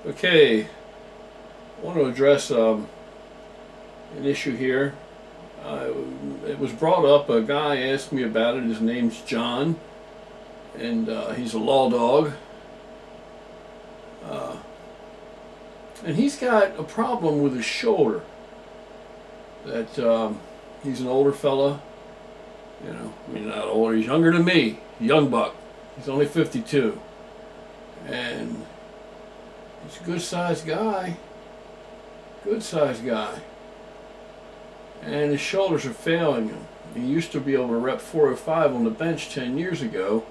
Okay, I want to address an issue here. It was brought up, a guy asked me about it. His name's John, and he's a law dog. Uh, and he's got a problem with his shoulder. That he's an older fella, I mean, not older, he's younger than me, young buck. He's only 52. And he's a good sized guy. Good sized guy. And his shoulders are failing him. He used to be able to rep 405 on the bench 10 years ago,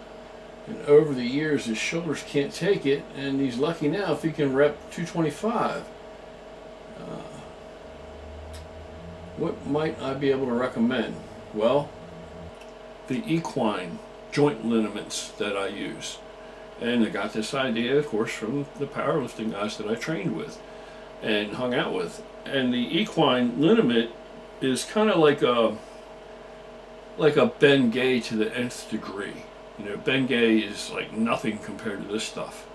and over the years his shoulders can't take it, and he's lucky now if he can rep 225. What might I be able to recommend? Well, the equine joint lineaments that I use. And I got this idea, of course, from the powerlifting guys that I trained with and hung out with. And the equine liniment is kind of like a Ben Gay to the nth degree. Ben Gay is like nothing compared to this stuff.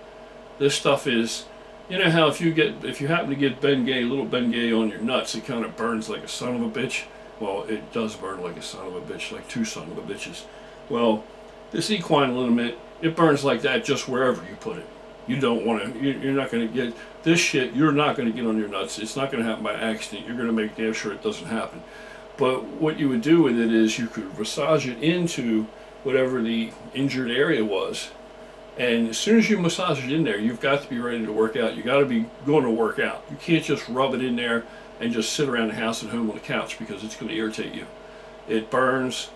This stuff is, how if you happen to get little Ben Gay on your nuts, it kind of burns like a son of a bitch. Well, it does burn like a son of a bitch, like two son of a bitches. Well, this equine liniment, it burns like that just wherever you put it. You don't want to, you're not going to get this shit, you're not going to get on your nuts. It's not going to happen by accident. You're going to make damn sure it doesn't happen. But what you would do with it is you could massage it into whatever the injured area was. And as soon as you massage it in there, you've got to be ready to work out. You got to be going to work out. You can't just rub it in there and just sit around the house at home on the couch, because it's going to irritate you. It burns,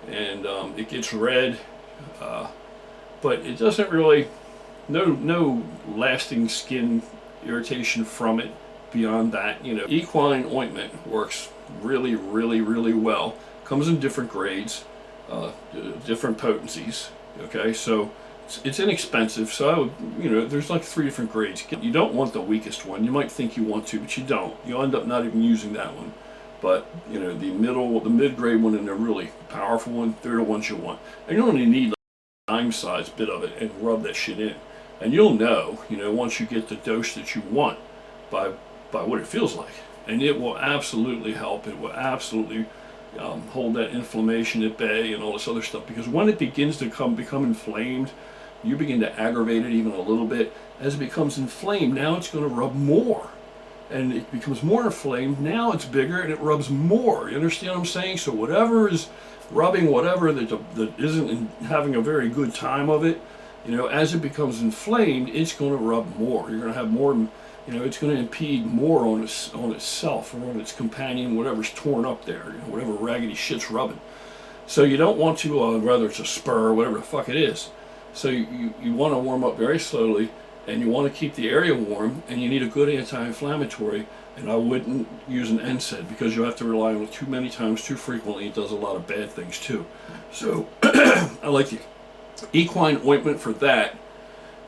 and it gets red, but it doesn't really, no lasting skin irritation from it beyond that. Equine ointment works really, really, really well. Comes in different grades, different potencies. Okay, so it's inexpensive. So I would, there's like 3 different grades. You don't want the weakest one. You might think you want to, but you don't. You'll end up not even using that one. But the mid-grade one, and the really powerful one, they're the ones you want. And you only need like a dime-sized bit of it and rub that shit in. And you'll know, once you get the dose that you want by what it feels like. And it will absolutely help. It will absolutely hold that inflammation at bay and all this other stuff. Because when it begins to become inflamed, you begin to aggravate it even a little bit. As it becomes inflamed, now it's going to rub more. And it becomes more inflamed, now it's bigger and it rubs more. You understand what I'm saying? So whatever is rubbing whatever that isn't having a very good time of it, as it becomes inflamed, it's going to rub more. You're going to have more, it's going to impede more on itself or on its companion, whatever's torn up there, whatever raggedy shit's rubbing. So you don't want to, whether it's a spur or whatever the fuck it is. So you want to warm up very slowly, and you want to keep the area warm, and you need a good anti-inflammatory. And I wouldn't use an NSAID, because you'll have to rely on it too many times, too frequently. It does a lot of bad things too. So I like the equine ointment for that,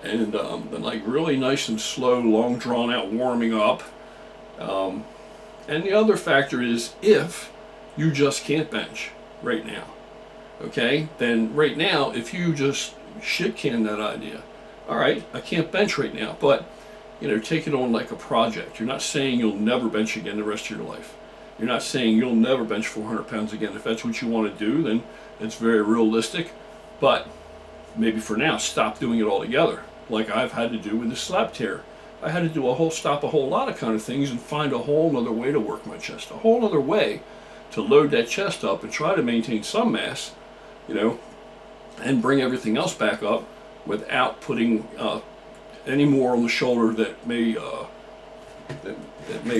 and then like really nice and slow, long drawn out warming up. And the other factor is, if you just can't bench right now, okay, then right now, if you just shit can that idea, all right, I can't bench right now, but take it on like a project. You're not saying you'll never bench again the rest of your life. You're not saying you'll never bench 400 pounds again. If that's what you want to do, then it's very realistic. But maybe for now, stop doing it altogether, like I've had to do with the slap tear. I had to stop a whole lot of kind of things and find a whole other way to work my chest, a whole other way to load that chest up and try to maintain some mass, and bring everything else back up without putting any more on the shoulder that may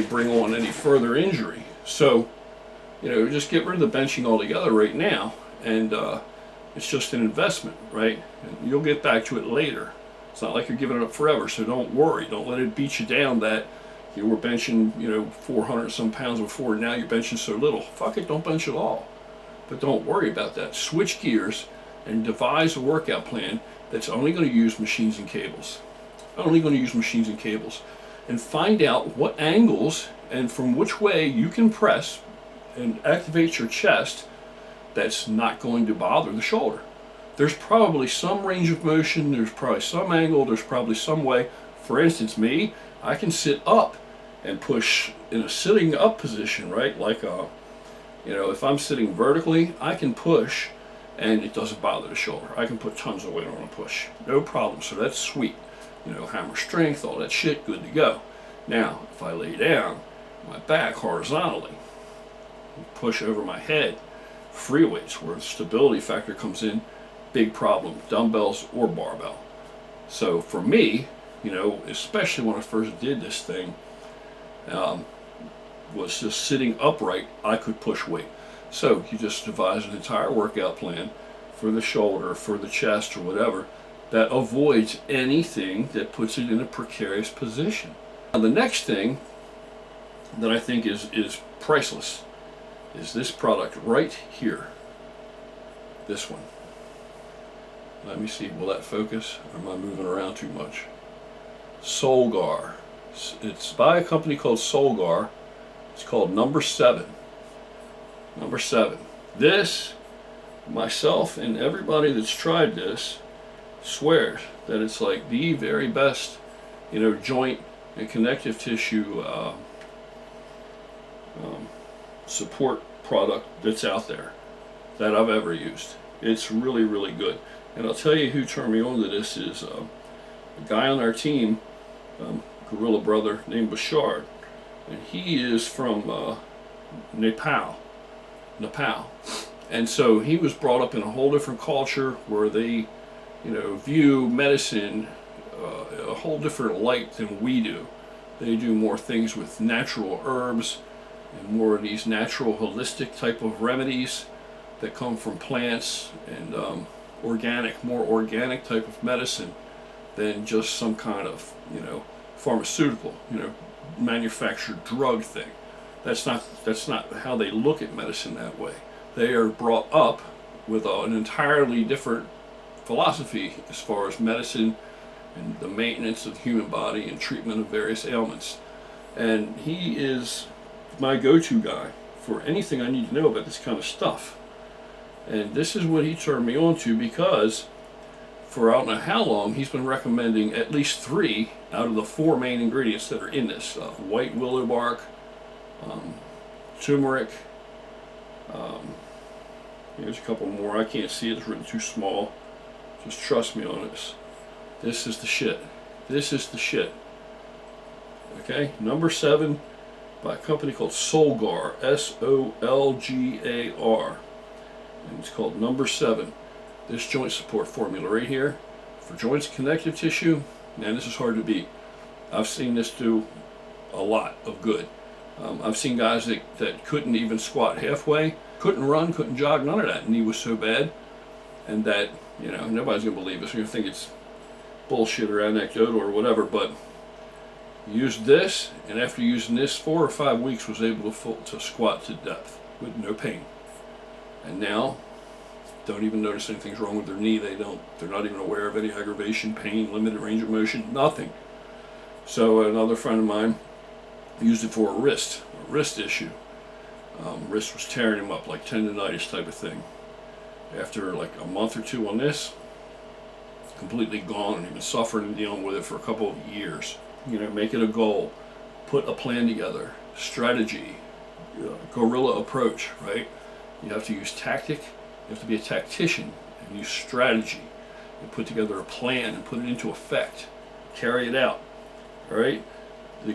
bring on any further injury. So, just get rid of the benching altogether right now, and it's just an investment, right? And you'll get back to it later. It's not like you're giving it up forever, so don't worry. Don't let it beat you down that you were benching, 400 some pounds before, and now you're benching so little. Fuck it, don't bench at all. But don't worry about that. Switch gears and devise a workout plan that's only going to use machines and cables. Only going to use machines and cables. And find out what angles and from which way you can press and activate your chest that's not going to bother the shoulder. There's probably some range of motion, there's probably some angle, there's probably some way. For instance, me, I can sit up and push in a sitting up position, right? Like if I'm sitting vertically, I can push and it doesn't bother the shoulder. I can put tons of weight on a push, no problem. So that's sweet. Hammer strength, all that shit, good to go. Now, if I lay down, my back horizontally, push over my head, free weights, where the stability factor comes in, big problem, dumbbells or barbell. So for me, especially when I first did this thing, was just sitting upright, I could push weight. So you just devise an entire workout plan for the shoulder, for the chest, or whatever, that avoids anything that puts it in a precarious position. Now, the next thing that I think is priceless is this product right here. This one. Let me see, will that focus? Or am I moving around too much? Solgar. It's by a company called Solgar. It's called number 7. Number 7. This, myself and everybody that's tried this swears that it's like the very best, joint and connective tissue support product that's out there that I've ever used. It's really, really good. And I'll tell you who turned me on to this is a guy on our team, Gorilla Brother, named Bashard. And he is from Nepal. And so he was brought up in a whole different culture where they, view medicine a whole different light than we do. They do more things with natural herbs and more of these natural holistic type of remedies that come from plants and more organic type of medicine than just some kind of, pharmaceutical, manufactured drug thing. That's not how they look at medicine that way. They are brought up with an entirely different philosophy as far as medicine and the maintenance of the human body and treatment of various ailments. And he is my go-to guy for anything I need to know about this kind of stuff. And this is what he turned me on to, because for I don't know how long he's been recommending at least 3 out of the 4 main ingredients that are in this. White willow bark, turmeric, here's a couple more. I can't see it, it's written too small. Just trust me on this. This is the shit. This is the shit. Okay, number 7 by a company called Solgar, Solgar. And it's called number 7. This joint support formula right here for joints and connective tissue. Man, this is hard to beat. I've seen this do a lot of good. I've seen guys that couldn't even squat halfway, couldn't run, couldn't jog, none of that. Knee was so bad, and that, nobody's gonna believe us. You're gonna think it's bullshit or anecdotal or whatever, but used this, and after using this 4 or 5 weeks, was able to squat to depth with no pain. And now, don't even notice anything's wrong with their knee. They're not even aware of any aggravation, pain, limited range of motion, nothing. So another friend of mine used it for a wrist issue. Wrist was tearing him up, like tendonitis type of thing. After like a month or 2 on this, completely gone, and he's been suffering and dealing with it for a couple of years. Make it a goal, put a plan together, strategy, guerrilla approach, right? You have to use tactic, you have to be a tactician and use strategy and put together a plan and put it into effect, carry it out, all right?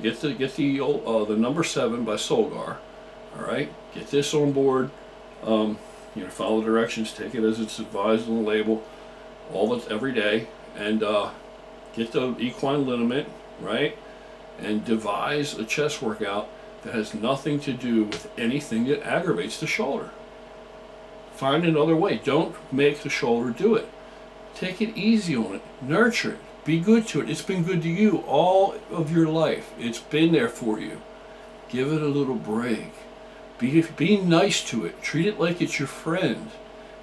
Get the number 7 by Solgar, all right? Get this on board, follow the directions, take it as it's advised on the label, every day, and get the equine liniment, right? And devise a chest workout that has nothing to do with anything that aggravates the shoulder. Find another way. Don't make the shoulder do it. Take it easy on it. Nurture it. Be good to it. It's been good to you all of your life. It's been there for you. Give it a little break. Be nice to it. Treat it like it's your friend.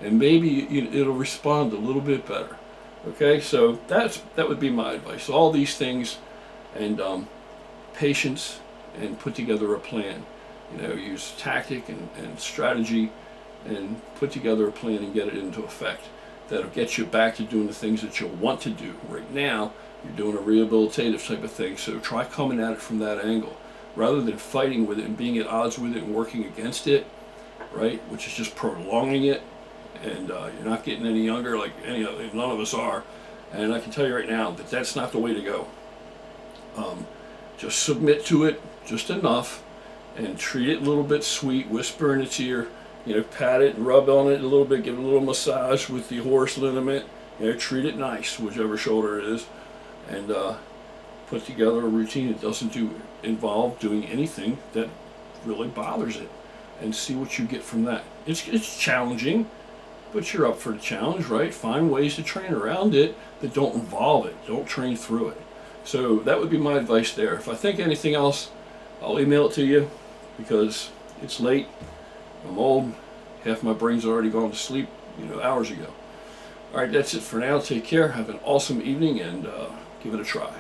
And maybe it'll respond a little bit better. Okay, so that would be my advice. All these things, and patience, and put together a plan. Use tactic and strategy, and put together a plan and get it into effect. That'll get you back to doing the things that you want to do right now, You're doing a rehabilitative type of thing. So try coming at it from that angle rather than fighting with it and being at odds with it and working against it, right? Which is just prolonging it, and you're not getting any younger, like none of us are. And I can tell you right now that that's not the way to go. Just submit to it just enough, and treat it a little bit sweet. Whisper in its ear, pat it and rub on it a little bit. Give it a little massage with the horse liniment. Treat it nice, whichever shoulder it is, and put together a routine that doesn't involve doing anything that really bothers it, and see what you get from that. It's challenging, but you're up for the challenge, right? Find ways to train around it that don't involve it. Don't train through it. So that would be my advice there. If I think anything else, I'll email it to you, because it's late. I'm old. Half my brain's already gone to sleep, hours ago. All right, that's it for now. Take care. Have an awesome evening, and give it a try.